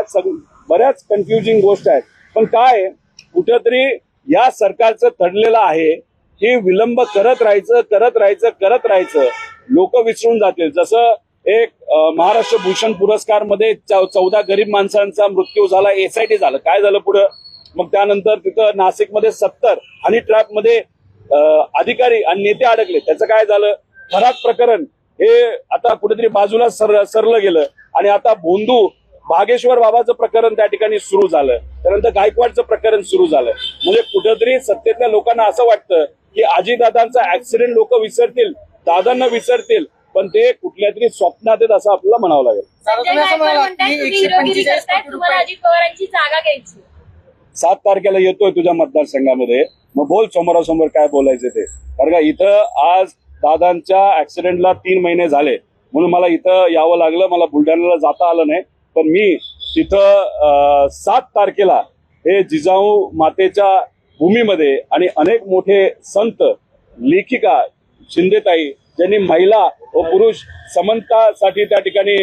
त्यात बऱ्याच कन्फ्युजिंग गोष्ट आहेत. पण काय कुठेतरी या सरकारचं ठरलेलं आहे की विलंब करत राहायचं लोक विसरून जातील. जसं एक महाराष्ट्र भूषण पुरस्कार मध्ये 14 गरीब माणसांचा मृत्यू झाला, SIT झालं, काय झालं पुढं? मग त्यानंतर तिथं नाशिकमध्ये 70 हनी ट्रॅप मध्ये अधिकारी आणि नेते अडकले, त्याचं काय झालं? थराद प्रकरण हे आता कुठेतरी बाजूला सरलं गेलं आणि आता भोंदू भागेश्वर बाबाचं प्रकरण त्या ठिकाणी सुरू झालं, त्यानंतर गायकवाडचं प्रकरण सुरू झालं. म्हणजे कुठेतरी सत्तेतल्या लोकांना असं वाटतं की अजितदादांचा ऍक्सिडेंट लोक विसरतील, दादांना विसरतील, पण ते कुठल्या तरी स्वप्नात आहेत असं आपल्याला म्हणावं लागेल. 7 तारखेला येतोय तुझ्या मतदारसंघामध्ये, मग बोल समोरासमोर काय बोलायचं ते. कारण का इथं आज दादांच्या ऍक्सिडेंटला 3 महिने झाले म्हणून मला इथं यावं लागलं, मला बुलढाण्याला जाता आलं नाही. पण मी तिथं 7 तारखेला हे जिजाऊ मातेच्या भूमीमध्ये आणि अनेक मोठे संत, लेखिका शिंदेताई ज्यांनी महिला व पुरुष समानतासाठी त्या ठिकाणी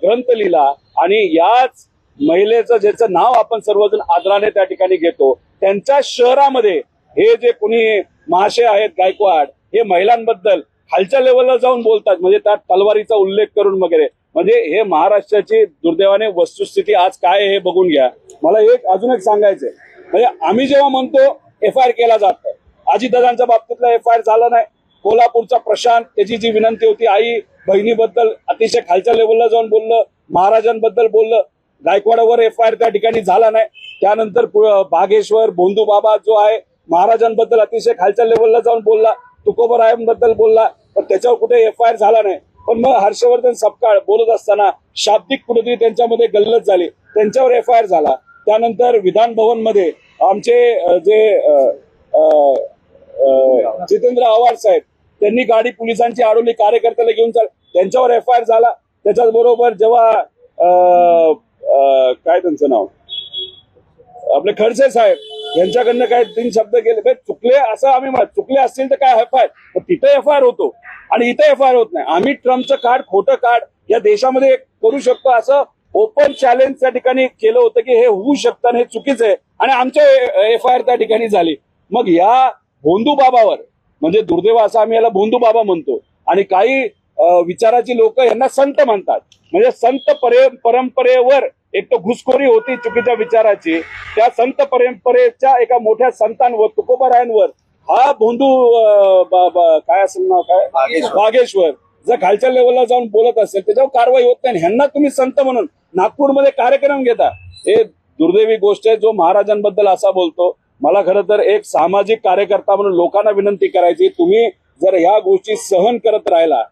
ग्रंथ लिहिला आणि याच महिलेचं ज्याचं नाव आपण सर्वजण आदराने त्या ठिकाणी घेतो, त्यांच्या शहरामध्ये हे जे कोणी महाशय आहेत गायकवाड, हे महिलांबद्दल खालच्या लेवलला जाऊन बोलतात, म्हणजे त्या तलवारीचा उल्लेख करून वगैरे. म्हणजे हे महाराष्ट्राची दुर्दैवाने वस्तुस्थिती आज काय हे बघून घ्या. मला अजून एक सांगायचंय, म्हणजे आम्ही जेव्हा म्हणतो FIR केला जात, अजितदादांच्या बाबतीतला FIR झाला नाही. कोल्हापूरचा प्रशांत, त्याची जी विनंती होती, आई बहिणीबद्दल अतिशय खालच्या लेवलला जाऊन बोललं, महाराजांबद्दल बोललं, गायकवाडावर FIR त्या ठिकाणी झाला नाही. त्यानंतर भागेश्वर भोंदू बाबा जो आहे महाराजांबद्दल अतिशय खालच्या लेवलला जाऊन बोलला, तुकोबरायांबद्दल बोलला, पण त्याच्यावर कुठे FIR झाला नाही. पण मग हर्षवर्धन सपकाळ बोलत असताना शाब्दिक कुठेतरी त्यांच्यामध्ये गल्लत झाली, त्यांच्यावर FIR झाला. त्यानंतर विधान भवन मध्ये आमचे जे जितेंद्र आव्हाड साहेब, त्यांनी गाडी पोलिसांची अडवली, कार्यकर्त्याला घेऊन त्यांच्यावर FIR झाला. त्याच्याच बरोबर जेव्हा काय त्यांचं नाव आपले खडसे साहेब यांच्याकडनं काय 3 शब्द गेले, चुकले असं आम्ही चुकले असतील तर काय FIR, तिथे FIR होतो आणि इथे FIR होत नाही. आम्ही ट्रम्पचं कार्ड, खोटं कार्ड या देशामध्ये करू शकतो असं ओपन चॅलेंज त्या ठिकाणी केलं होतं की हे होऊ शकतं आणि हे चुकीचं आहे, आणि आमच्या FIR त्या ठिकाणी झाली. मग या भोंदू बाबावर, म्हणजे दुर्दैव असं आम्ही याला भोंदू बाबा म्हणतो, आणि काही विचाराची लोक यांना संत म्हणतात. म्हणजे संत परंपरेवर एक तर घुसखोरी होती चुकीच्या विचाराची, त्या संत परंपरेच्या एका मोठ्या संतांवर, तुकोबरायांवर हा भोंदू काय असेल नाव काय भागेश्वर जर खालच्या लेवलला जाऊन बोलत असेल त्याच्यावर कारवाई होत नाही. ह्यांना तुम्ही संत म्हणून नागपूरमध्ये कार्यक्रम घेता, हे दुर्दैवी गोष्ट आहे. जो महाराजांबद्दल असा बोलतो, मला खरं तर एक सामाजिक कार्यकर्ता म्हणून लोकांना विनंती करायची, तुम्ही जर ह्या गोष्टी सहन करत राहिला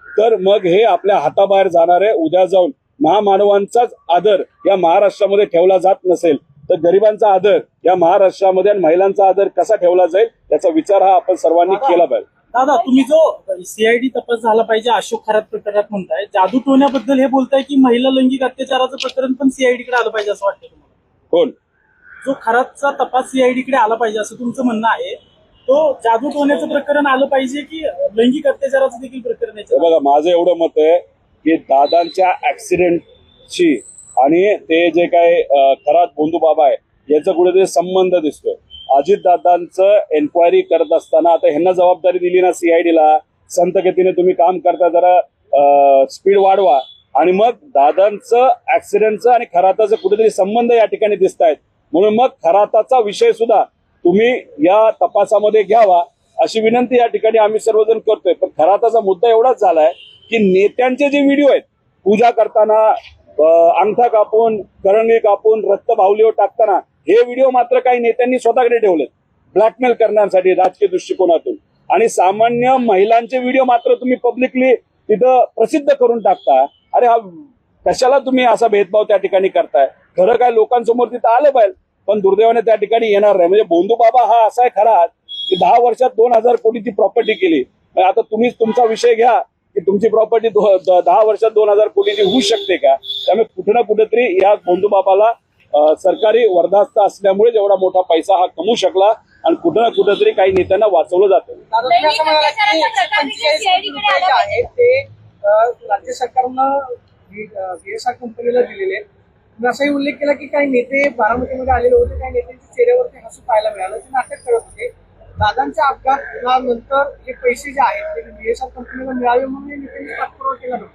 तर मग हे आपल्या हाताबाहेर जाणार आहे. उद्या जाऊन महामानवांचाच आदर या महाराष्ट्रामध्ये ठेवला जात नसेल तर गरिबांचा आदर या महाराष्ट्रामध्ये आणि महिलांचा आदर कसा ठेवला जाईल याचा विचार हा आपण सर्वांनी केला पाहिजे. दादा, तुम्ही जो CID तपास झाला पाहिजे अशोक खरात प्रकरणात म्हणताय, जादू टोण्याबद्दल हे बोलताय की महिला लैंगिक अत्याचाराचं प्रकरण पण CID कडे आलं पाहिजे असं वाटतं तुम्हाला? कोण? जो खरातचा तपास CID कडे आला पाहिजे असं तुमचं म्हणणं आहे, तो जादू टोण्याचं प्रकरण आलं पाहिजे की लैंगिक अत्याचाराचं देखील प्रकरण आहे? बघा, माझं एवढं मत आहे की दादांच्या ऍक्सिडेंटची आणि ते जे काय खरात भोंदू बाबा आहे याचा कुठेतरी संबंध दिसतोय. अजितदादांचं एन्क्वायरी करत असताना आता ह्यांना जबाबदारी दिली ना CIDला, संत गतीने तुम्ही काम करता, जरा स्पीड वाढवा, आणि मग दादांचं ऍक्सिडेंटचं आणि खराताचं कुठेतरी संबंध या ठिकाणी दिसत आहेत. म्हणून मग खराताचा विषय सुद्धा तुम्ही या तपासामध्ये घ्यावा अशी विनंती या ठिकाणी आम्ही सर्वजण करतोय. पण खराताचा मुद्दा एवढाच झालाय की नेत्यांचे जे व्हिडिओ आहेत पूजा करताना अंगठा कापून, करंगी कापून, रक्त बाहुलीवर टाकताना, हे व्हिडिओ मात्र काही नेत्यांनी स्वतःकडे ठेवलेत ब्लॅकमेल करण्यासाठी राजकीय दृष्टिकोनातून. आणि सामान्य महिलांचे व्हिडिओ मात्र तुम्ही पब्लिकली तिथं प्रसिद्ध करून टाकता. अरे हा कशाला तुम्ही असा भेदभाव त्या ठिकाणी करताय? खरं काय लोकांसमोर तिथं आलं पाहिजे, पण दुर्दैवाने त्या ठिकाणी येणार नाही. म्हणजे भोंदू बाबा हा असा आहे खरा की 10 वर्षात 2000 कोटीची प्रॉपर्टी केली. आता तुम्हीच तुमचा विषय घ्या की तुमची प्रॉपर्टी 10 वर्षात 2000 कोटीची होऊ शकते का? त्यामुळे कुठे ना कुठेतरी या भोंदू बाबाला सरकारी वर्धास्त असल्यामुळे एवढा मोठा पैसा हा कमवू शकला, आणि कुठे ना कुठेतरी काही नेत्यांना वाचवलं जातं. राज्य सरकारनं BSR कंपनीला दिलेले, असाही उल्लेख केला की काही नेते बारामतीमध्ये आलेले होते, काही नेत्यांच्या चेहऱ्यावरती हसू पाहायला मिळालं, ते नाटक करत होते. दादांच्या अपघातानंतर हे पैसे जे आहेत ते बीएसआर कंपनीला मिळावे म्हणून हे नेत्यांनी पाठपुरावा केला नव्हता.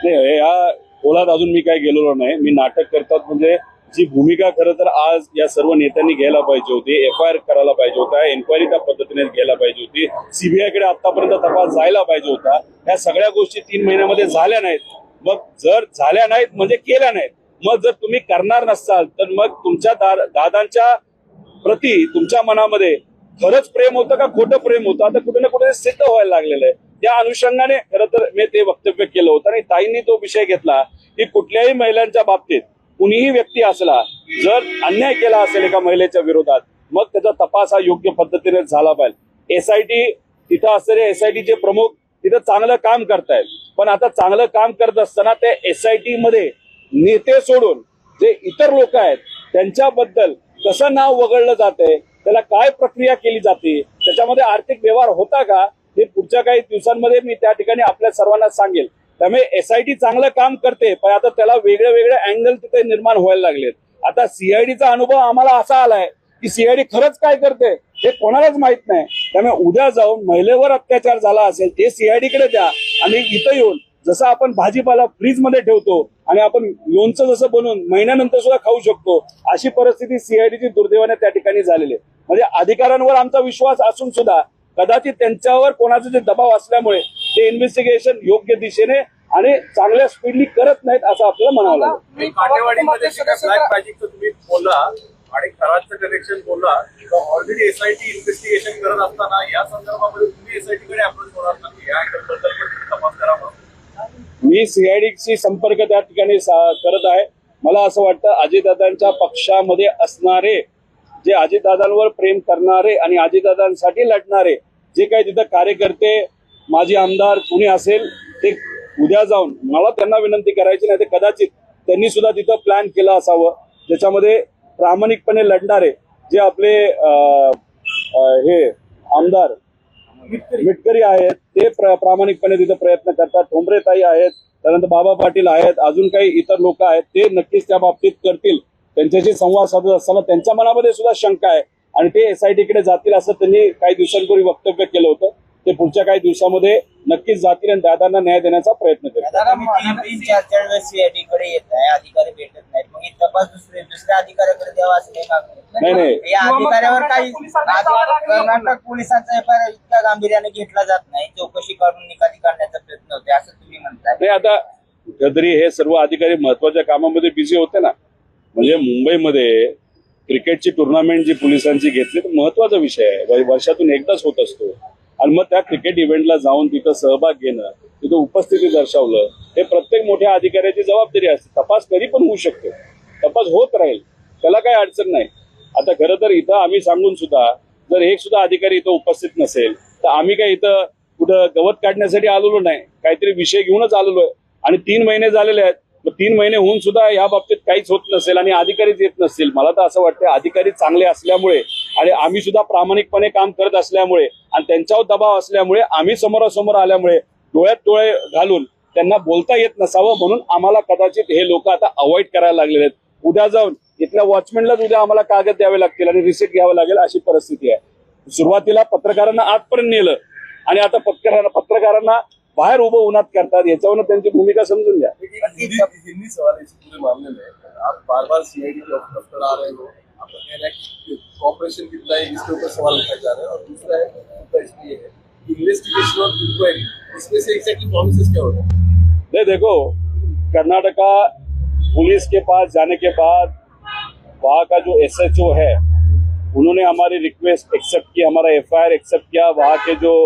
नाही, या खोलात अजून मी काय गेलेलो नाही. मी नाटक करतात म्हणजे जी भूमिका खरं तर आज या सर्व नेत्यांनी घ्यायला पाहिजे होती, FIR करायला पाहिजे होता, एन्क्वायरी त्या पद्धतीने घ्यायला पाहिजे होती, CBI कडे आतापर्यंत तपास जायला पाहिजे होता. या सगळ्या गोष्टी 3 महिन्यामध्ये झाल्या नाहीत. मग जर झाल्या नाहीत म्हणजे केल्या नाहीत. मग जर तुम्ही करणार नसाल तर मग तुमच्या दादांच्या प्रति तुमच्या मनामध्ये खरंच प्रेम होतं का खोटं प्रेम होतं, आता कुठे ना कुठे सिद्ध व्हायला लागलेलं आहे. त्या अनुषंगाने खरं तर मी ते वक्तव्य केलं होतं आणि ताईंनी तो विषय घेतला की कुठल्याही महिलांच्या बाबतीत कुणीही व्यक्ती असला जर अन्याय केला असेल एका महिलेच्या विरोधात मग त्याचा तपास हा योग्य पद्धतीने झाला पाहिजे. SIT तिथं असलेले SITचे प्रमुख तिथं चांगलं काम करतायत, पण आता चांगलं काम करत असताना त्या SIT मध्ये नेते सोडून जे इतर लोक आहेत त्यांच्याबद्दल कसं नाव वगळलं जातंय, त्याला काय प्रक्रिया केली जाते, त्याच्यामध्ये आर्थिक व्यवहार होता का, हे पुढच्या काही दिवसांमध्ये मी त्या ठिकाणी आपल्या सर्वांना सांगेल. त्यामुळे SIT चांगलं काम करते, पण आता त्याला वेगळे वेगळे अँगल तिथे निर्माण व्हायला लागलेत. आता CIDचा अनुभव आम्हाला असा आलाय की CID खरंच काय करते हे कोणालाच माहित नाही. त्यामुळे उद्या जाऊन महिलेवर अत्याचार झाला असेल ते CID कडे द्या आणि इथं येऊन जसं आपण भाजीपाला फ्रीज मध्ये ठेवतो आणि आपण लोणचं जसं बनवून महिन्यानंतर सुद्धा खाऊ शकतो, अशी परिस्थिती CIDची दुर्दैवाने त्या ठिकाणी झालेली आहे. म्हणजे अधिकाऱ्यांवर आमचा विश्वास असून सुद्धा कदाचित त्यांच्यावर कोणाचा जे दबाव असल्यामुळे ते इन्व्हेस्टिगेशन योग्य दिशेने आणि चांगल्या स्पीडली करत नाहीत असं आपल्याला म्हणावं लागेल. काटेवाडीमध्ये ब्लॅक मॅजिकचं तुम्ही बोलला आणि खराचं कनेक्शन बोलला, ऑलरेडी SIT इन्व्हेस्टिगेशन करत असताना या संदर्भामध्ये तुम्ही SIT कडे अप्रोच होणार नाही, या बद्दल पण तुम्ही तपास करावा. मी CIDशी संपर्क त्या ठिकाणी करत आहे. मला असं वाटतं अजितदादांच्या पक्षामध्ये असणारे जे अजितदादांवर प्रेम करणारे आणि अजितदादांसाठी लढणारे जे काही तिथं कार्यकर्ते माजी आमदार कुणी असेल ते उद्या जाऊन मला त्यांना विनंती करायची नाही तर कदाचित त्यांनी सुद्धा तिथं प्लॅन केलं असावं ज्याच्यामध्ये प्रामाणिकपणे लढणारे जे आपले हे आमदार मिटकरी आहेत ते प्रामाणिकपणे तिथं प्रयत्न करतात. ठोंबरेताई आहेत, त्यानंतर बाबा पाटील आहेत, अजून काही इतर लोक आहेत, ते नक्कीच त्या बाबतीत करतील. त्यांच्याशी संवाद साधत असताना त्यांच्या मनामध्ये सुद्धा शंका आहे आणि ते SIT कडे जातील असं त्यांनी काही दिवसांपूर्वी वक्तव्य केलं होतं. ते पुढच्या काही दिवसामध्ये नक्कीच जातील आणि दादांना न्याय देण्याचा प्रयत्न करतील. 3-4 वेळेस CID कडे येत आहे, अधिकारी भेटत नाहीत, मग ही तपास दुसऱ्या अधिकाऱ्याकडे द्यावा असं काही मागणी नाही या अधिकाऱ्यावर काही कर्नाटक पोलिसांचा FIR इतक्या गांभीर्याने घेतला जात नाही, चौकशी करून निकाली काढण्याचा प्रयत्न होते असं तुम्ही म्हणताय. नाही, आता कधीतरी हे सर्व अधिकारी महत्वाच्या कामामध्ये बिझी होते ना. म्हणजे मुंबईमध्ये क्रिकेटची टुर्नामेंट जी पोलिसांची घेतली तर महत्वाचा विषय आहे, वर्षातून एकदाच होत असतो आणि मग त्या क्रिकेट इव्हेंटला जाऊन तिथं सहभाग घेणं, तिथं उपस्थिती दर्शवलं, हे प्रत्येक मोठ्या अधिकाऱ्याची जबाबदारी असते. तपास कधी पण होऊ शकतो, तपास होत राहील, त्याला काही अडचण नाही. आता खरं तर इथं आम्ही सांगून सुद्धा जर एक सुद्धा अधिकारी इथं उपस्थित नसेल तर आम्ही काय इथं कुठं गवत काढण्यासाठी आलेलो नाही, काहीतरी विषय घेऊनच आलेलो आहे. आणि 3 महिने झालेले आहेत, 3 महिने होऊन सुद्धा या बाबतीत काहीच होत नसेल आणि अधिकारीच येत नसतील. मला तर असं वाटतं अधिकारी चांगले असल्यामुळे आणि आम्ही सुद्धा प्रामाणिकपणे काम करत असल्यामुळे आणि त्यांच्यावर दबाव असल्यामुळे आम्ही समोरासमोर आल्यामुळे डोळ्यात डोळे घालून त्यांना बोलता येत नसावं म्हणून आम्हाला कदाचित हे लोक आता अवॉइड करायला लागलेले आहेत. उद्या जाऊन इथल्या वॉचमॅनलाच उद्या आम्हाला कागद द्यावे लागतील आणि रिसिप्ट घ्यावं लागेल अशी परिस्थिती आहे. सुरुवातीला पत्रकारांना आतपर्यंत नेलं आणि आता पत्रकारांना बाहर उभं उन्हात करतात, याच्यावर त्यांची भूमिका समजून घ्या. हिंदी सवाल इस पूरे मामले में आप बार बार CID के ऑफिस पर आ रहे हो, आप कह रहे हैं कॉपरेशन कितना है इसके ऊपर सवाल उठाए जा रहे हैं और दूसरा है मुद्दा इसलिए है इन्वेस्टिगेशन और इंक्वायरी, इसमें से एग्जैक्टली प्रोमिसेस क्या होता है? नहीं, देखो कर्नाटका पुलिस के पास जाने के बाद वहाँ का जो SHO है उन्होंने हमारी रिक्वेस्ट एक्सेप्ट की, हमारा FIR एक्सेप्ट किया. वहाँ के जो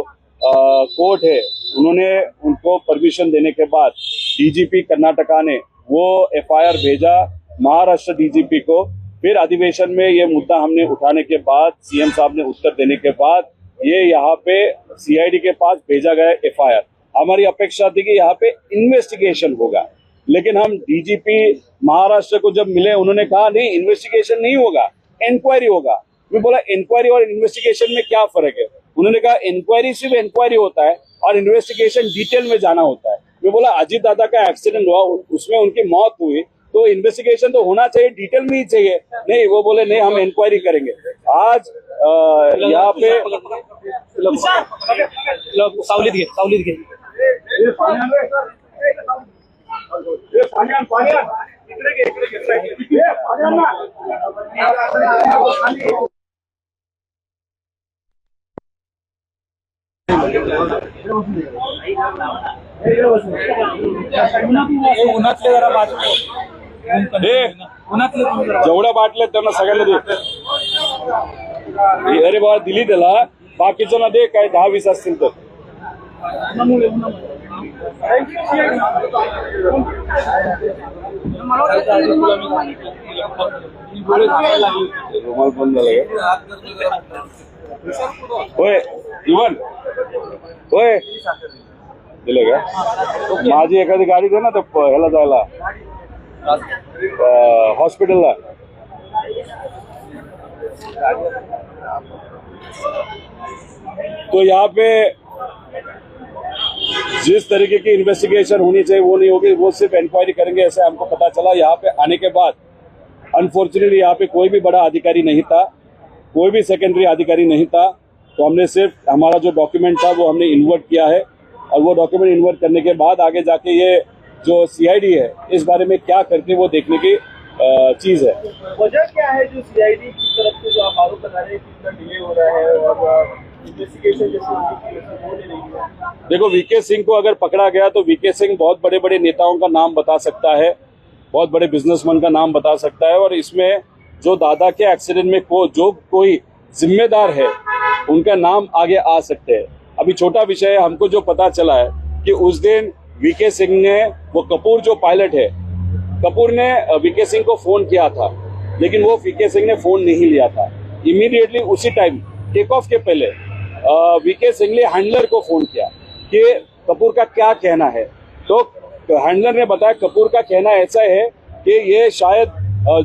कोर्ट है उन्होंने उनको परमिशन देने के बाद DGP कर्नाटका ने वो FIR भेजा महाराष्ट्र DGP को. फिर अधिवेशन में ये मुद्दा हमने उठाने के बाद CM साहब ने उत्तर देने के बाद ये यहाँ पे CID के पास भेजा गया FIR. हमारी अपेक्षा थी कि यहाँ पे इन्वेस्टिगेशन होगा, लेकिन हम DGP महाराष्ट्र को जब मिले उन्होंने कहा नहीं इन्वेस्टिगेशन नहीं होगा, इंक्वायरी होगा. मैं बोला इंक्वायरी और इन्वेस्टिगेशन में क्या फर्क है? उन्होंने कहा इंक्वायरी सिर्फ इंक्वायरी होता है और इन्वेस्टिगेशन डिटेल में जाना होता है. मैं बोला अजीत दादा का एक्सीडेंट हुआ, उसमें उनकी मौत हुई, तो इन्वेस्टिगेशन तो होना चाहिए, डिटेल में ही चाहिए। नहीं, वो बोले नहीं हम इंक्वायरी करेंगे। आज यहाँ पे सावलीत घे उन्हातले जरा उन्हातले जेवढ्या बाटल्या त्यांना सगळ्यांना दे। अरे बाबा दिली त्याला, बाकीचं ना दे, काय 10-20 असतील तर। रुमाल बंद झाला का? होय इवन होय दिलं का? माझी एखादी गाडी दे ना, तर ह्याला जायला हॉस्पिटलला। तो यहाँ पे जिस तरीके की इन्वेस्टिगेशन होनी चाहिए वो नहीं होगी, वो सिर्फ इंक्वायरी करेंगे ऐसे हमको पता चला। यहाँ पे आने के बाद अनफॉर्चुनेटली यहाँ पे कोई भी बड़ा अधिकारी नहीं था, कोई भी सेकेंडरी अधिकारी नहीं था। तो हमने सिर्फ हमारा जो डॉक्यूमेंट था वो हमने इन्वर्ट किया है, और वो डॉक्यूमेंट इन्वर्ट करने के बाद आगे जाके ये जो सीआईडी है इस बारे में क्या करती है वो देखने की चीज है। वजह क्या है जो सीआईडी की तरफ से जो आप आरोप लगा रहे हैं कि इतना डिले हो रहा है और इन्वेस्टिगेशन जैसे हो नहीं रही है? देखो, वीके सिंह को अगर पकड़ा गया तो वीके सिंह बहुत बड़े बड़े नेताओं का नाम बता सकता है, बहुत बड़े बिजनेसमैन का नाम बता सकता है, और इसमें जो दादा के एक्सीडेंट में जो कोई जिम्मेदार है उनका नाम आगे आ सकते हैं। अभी छोटा विषय है, हमको जो पता चला है कि उस दिन वीके सिंह ने, वो कपूर जो पायलट है, कपूर ने वीके सिंह को फोन किया था, लेकिन वो वीके सिंह ने फोन नहीं लिया था। इमीडिएटली उसी टाइम टेक ऑफ के पहले वीके सिंह ने हैंडलर को फोन किया कि कपूर का क्या कहना है। तो हैंडलर ने बताया कपूर का कहना ऐसा है कि ये शायद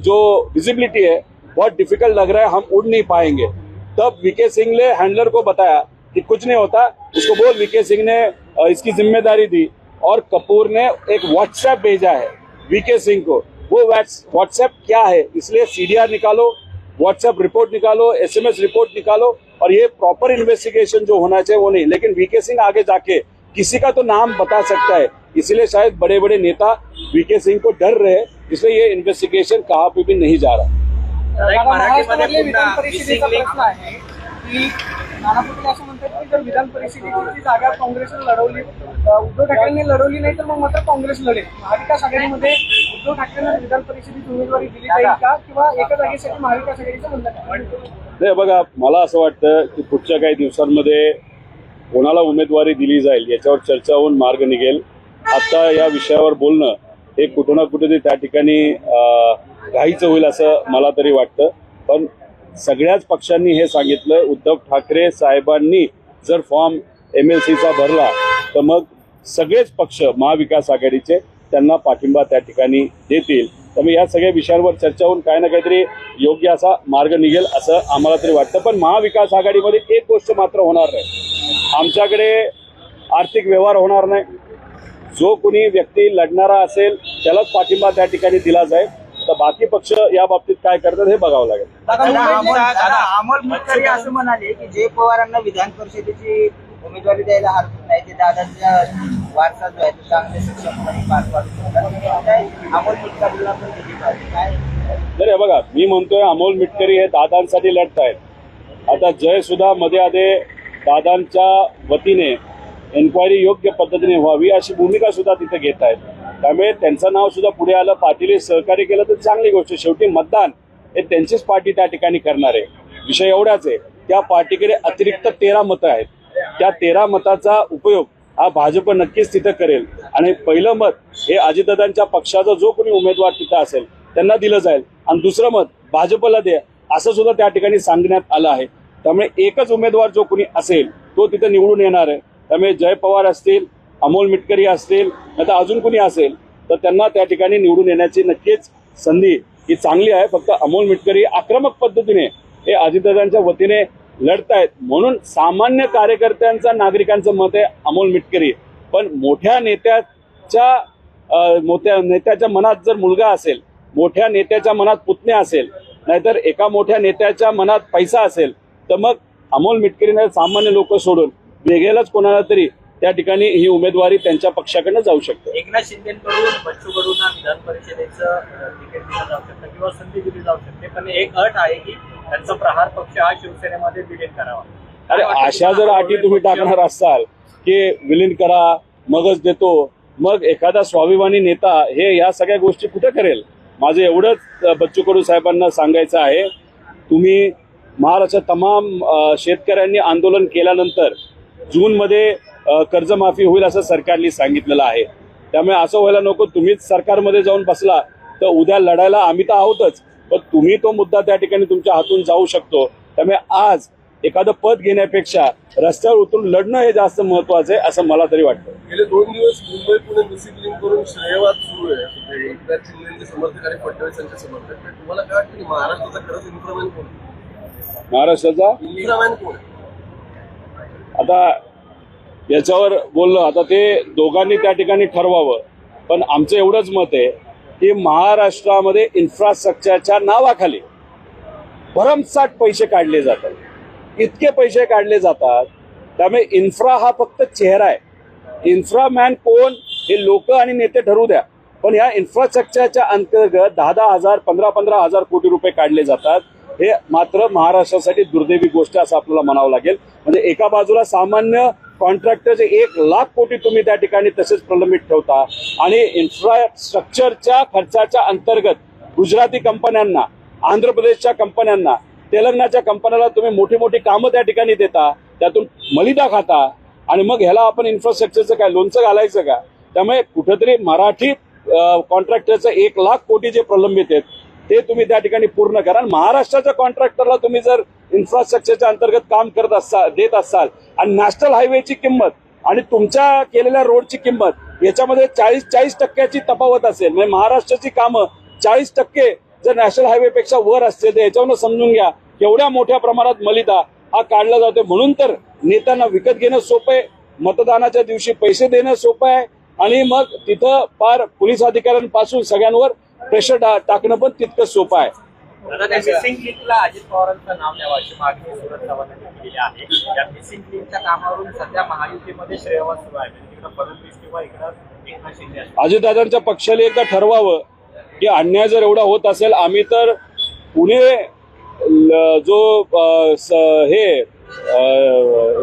जो विजिबिलिटी है बहुत डिफिकल्ट लग रहा है, हम उड़ नहीं पाएंगे। तब वीके सिंह ने हैंडलर को बताया कि कुछ नहीं होता, उसको बोल। वीके सिंह ने इसकी जिम्मेदारी दी, और कपूर ने एक व्हाट्सएप भेजा है वीके सिंह को। वो व्हाट्सएप क्या है, इसलिए सीडीआर निकालो, व्हाट्सएप रिपोर्ट निकालो, एसएमएस रिपोर्ट निकालो, और ये प्रॉपर इन्वेस्टिगेशन जो होना चाहिए वो नहीं। लेकिन वीके सिंह आगे जाके किसी का तो नाम बता सकता है, इसलिए शायद बड़े बड़े नेता वीके सिंह को डर रहे, इसलिए ये इन्वेस्टिगेशन कहाँ पे भी नहीं जा रहा। महाराष्ट्रामधले विधान परिषदेचा प्रश्न आहे की नाना पटोले असं म्हणतात की जर विधान परिषदेची जागा काँग्रेसने लढवली, उद्धव ठाकरेंनी लढवली नाही तर मग मात्र काँग्रेस लढेल। महाविकास आघाडीमध्ये उद्धव ठाकरेंना विधान परिषदेची उमेदवारी दिली जाईल का, किंवा एका जागेसाठी महाविकास आघाडीचं म्हणणं काय? नाही बघा, मला असं वाटतं की पुढच्या काही दिवसांमध्ये कोणाला उमेदवारी दिली जाईल याच्यावर चर्चा होऊन मार्ग निघेल। आता या विषयावर बोलणं हे कुठं ना कुठेतरी त्या ठिकाणी घाईचं होईल असं मला तरी वाटतं। पण सगळ्याच पक्षांनी हे सांगितलं, उद्धव ठाकरे साहेबांनी जर फॉर्म MLCचा भरला तर मग सगळेच पक्ष महाविकास आघाडीचे त्यांना पाठिंबा त्या ठिकाणी देतील। त्यामुळे या सगळ्या विषयांवर चर्चा होऊन काही ना काहीतरी योग्य असा मार्ग निघेल असं आम्हाला तरी वाटतं। पण महाविकास आघाडीमध्ये एक गोष्ट मात्र होणार नाही, आमच्याकडे आर्थिक व्यवहार होणार नाही। जो कोणी व्यक्ती लढणारा असेल त्यालाच पाठिंबा त्या ठिकाणी दिला जाईल। तर बाकी पक्ष या बाबतीत काय करतात हे बघावं लागेल। अमोल मिटकरी असं म्हणाले की जय पवारांना विधान परिषदेची उमेदवारी द्यायला हरकत नाही, ते दादांच्या वारसा जो आहे तो चांगले सक्षमपणे पार पाडू शकतात। अमोल मिटकरीला पण दिली पाहिजे काय? नाही बघा, मी म्हणतोय अमोल मिटकरी हे दादांसाठी लढतायत। आता जय सुद्धा मध्ये आधे दादांच्या वतीने एन्क्वायरी योग्य पद्धतीने व्हावी अशी भूमिका सुद्धा तिथे घेत आहेत। त्यामुळे त्यांचं नाव सुद्धा पुढे आलं, पाटील सहकार्य केलं तर चांगली गोष्ट। शेवटी मतदान हे त्यांचीच पार्टी त्या ठिकाणी करणार आहे। विषय एवढाच आहे, त्या पार्टीकडे अतिरिक्त 13 मतं आहेत, त्या 13 मताचा उपयोग हा भाजप नक्कीच तिथं करेल, आणि पहिलं मत हे अजितदादांच्या पक्षाचा जो कोणी उमेदवार तिथं असेल त्यांना दिलं जाईल, आणि दुसरं मत भाजपला द्या असं सुद्धा त्या ठिकाणी सांगण्यात आलं आहे। त्यामुळे एकच उमेदवार जो कोणी असेल तो तिथं निवडून येणार आहे। त्यामुळे जय पवार असतील, अमोल मिटकरी असतील, नाही तर अजून कोणी असेल तर त्यांना त्या ठिकाणी निवडून येण्याची नक्कीच संधी ही चांगली आहे। फक्त अमोल मिटकरी आक्रमक पद्धतीने हे अजितदादांच्या वतीने लढतायत, म्हणून सामान्य कार्यकर्त्यांचा नागरिकांचं मत आहे अमोल मिटकरी। पण मोठ्या नेत्याच्या मोठ्या नेत्याच्या मनात जर मुलगा असेल, मोठ्या नेत्याच्या मनात पुतण्या असेल, नाहीतर एका मोठ्या नेत्याच्या मनात पैसा असेल, तर मग अमोल मिटकरीने सामान्य लोक सोडून वेगळ्याच कोणाला तरी त्या ठिकाणी ही उमेदवारी त्यांच्या पक्षाकडनं जाऊ शकते. एकनाथ शिंदेकडून बच्चू कडूंना विधान परिषदेचं तिकीट दिलं जाऊ शकतं किंवा संधी दिली जाऊ शकते, पण एक अट आहे की त्यांचा प्रहार पक्ष हा शिवसेनेमध्ये विलीन करावा. अरे अशा जर अटी तुम्ही टाकणार असाल की विलीन करा मगच देतो, मग एखादा स्वाभिमानी नेता हे या सगळ्या गोष्टी कुठे करेल? माझं एवढंच बच्चू कडू साहेबांना सांगायचं आहे, तुम्ही महाराष्ट्रात तमाम शेतकऱ्यांनी आंदोलन केल्यानंतर जूनमध्ये कर्जमाफी होईल असं सरकारने सांगितलेलं आहे. त्यामुळे असं व्हायला नको तुम्हीच सरकारमध्ये जाऊन बसला तर उद्या लढायला आम्ही तर आहोतच, पण तुम्ही तो मुद्दा त्या ठिकाणी तुमच्या हातून जाऊ शकतो. त्यामुळे आज एखादं पद घेण्यापेक्षा रस्त्यावर उतरून लढणं हे जास्त महत्वाचं आहे असं मला तरी वाटतं. गेले 2 दिवस मुंबई पुणे डिसिप्लिन करून श्रेयवाद सुरू आहे एकनाथ शिंदेचे समर्थक आणि फडणवीस यांचे समर्थक. तर तुम्हाला काय वाटतं की महाराष्ट्राचा खरंच इन्फ्रामॅन कोण? महाराष्ट्राचा इन्फ्रामॅन कोण? आता याच्यावर बोललं, आता ते दोघांनी त्या ठिकाणी ठरवावं. पण आमचं एवढंच मत आहे की महाराष्ट्रामध्ये इन्फ्रास्ट्रक्चरच्या नावाखाली भरमसाठ पैसे काढले जातात, इतके पैसे काढले जातात. त्यामुळे इन्फ्रा हा फक्त चेहरा आहे. इन्फ्रामॅन कोण हे लोक आणि नेते ठरवू द्या, पण या इन्फ्रास्ट्रक्चरच्या अंतर्गत 10,000 15,000 कोटी रुपये काढले जातात. हे मात्र महाराष्ट्रासाठी दुर्दैवी गोष्ट असं आपल्याला म्हणावं लागेल. म्हणजे एका बाजूला सामान्य कॉन्ट्रॅक्टरचे 1,00,000 कोटी तुम्ही त्या ठिकाणी तसेच प्रलंबित ठेवता आणि इन्फ्रास्ट्रक्चरच्या खर्चाच्या अंतर्गत गुजराती कंपन्यांना, आंध्र प्रदेशच्या कंपन्यांना, तेलंगणाच्या कंपन्याला तुम्ही मोठी मोठी कामं त्या ठिकाणी देता, त्यातून मलिदा खाता आणि मग ह्याला आपण इन्फ्रास्ट्रक्चरचं काय लोणचं घालायचं का? त्यामुळे कुठेतरी मराठी कॉन्ट्रॅक्टरचं 1,00,000 कोटी जे प्रलंबित आहेत ते तुम्ही त्या ठिकाणी पूर्ण करा. महाराष्ट्राच्या कॉन्ट्रॅक्टरला तुम्ही जर इन्फ्रास्ट्रक्चरच्या अंतर्गत काम देत असाल आणि नॅशनल हायवेची किंमत आणि तुमच्या केलेल्या रोडची किंमत याच्यामध्ये 40% तफावत असेल, म्हणजे महाराष्ट्राची कामं 40% जर नॅशनल हायवेपेक्षा वर असतील तर याच्यावरून समजून घ्या केवढ्या मोठ्या प्रमाणात मलिदा हा काढला जातोय. म्हणून तर नेत्यांना विकत घेणं सोपं आहे, मतदानाच्या दिवशी पैसे देणं सोपं आहे आणि मग तिथं पार पोलीस अधिकाऱ्यांपासून सगळ्यांवर प्रेशर टाकणं पण तितकं सोपं आहे. आता त्या मिसिंग लिंकला अजित पवारांचं नाव द्यावं अशी मागणी सुरत चव्हाणांनी केलेली आहे. त्या मिसिंग लिंकच्या कामावरून सध्या महायुतीमध्ये श्रेयवाद सुरू आहे, म्हणजे तिकडं फडणवीस किंवा इकडं एकनाथ शिंदे. अजितदादांच्या पक्षाला एकदा ठरवावं की अन्याय जर एवढा होत असेल, आम्ही तर पुणे जो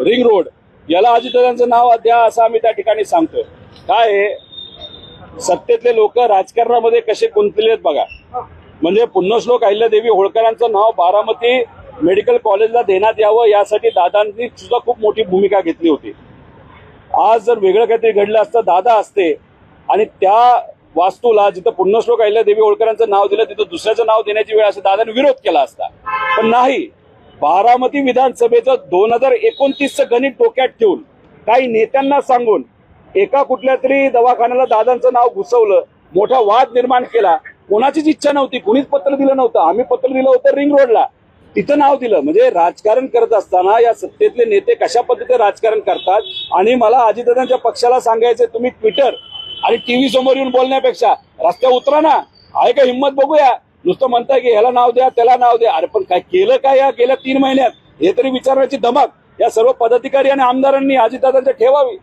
रिंग रोड याला अजितदादांचं नाव द्या असं आम्ही त्या ठिकाणी सांगतोय. काय सत्तेतले लोक राजकारणामध्ये कसे गुंतलेत बघा. म्हणजे पुण्यश्लोक अहिल्यादेवी होळकरांचं नाव बारामती मेडिकल कॉलेजला देण्यात यावं यासाठी दादांनी सुद्धा खूप मोठी भूमिका घेतली होती. आज जर वेगळं काहीतरी घडलं असतं, दादा असते आणि त्या वास्तूला जिथं पुण्यश्लोक अहिल्यादेवी होळकरांचं नाव दिलं तिथं दुसऱ्याचं नाव देण्याची वेळ असं दादांनी विरोध केला असता. पण नाही, बारामती विधानसभेचं 2029चं गणित डोक्यात ठेवून काही नेत्यांना सांगून एका कुठल्या तरी दवाखान्याला दादांचं नाव घुसवलं, मोठा वाद निर्माण केला. कोणाचीच इच्छा नव्हती, कुणीच पत्र दिलं नव्हतं. आम्ही पत्र दिलं होतं रिंग रोडला, तिथं नाव दिलं. म्हणजे राजकारण करत असताना या सत्तेतले नेते कशा पद्धतीने राजकारण करतात. आणि मला अजितदादांच्या पक्षाला सांगायचं, तुम्ही ट्विटर आणि टीव्ही समोर येऊन बोलण्यापेक्षा रस्त्यावर उतरा ना, आहे का हिंमत बघूया. नुसतं म्हणताय की ह्याला नाव द्या त्याला नाव द्या, अरे पण काय केलं काय या गेल्या 3 महिन्यात हे तरी विचारण्याची धमक या सर्व पदाधिकारी आणि आमदारांनी अजितदादांच्या ठेवावी.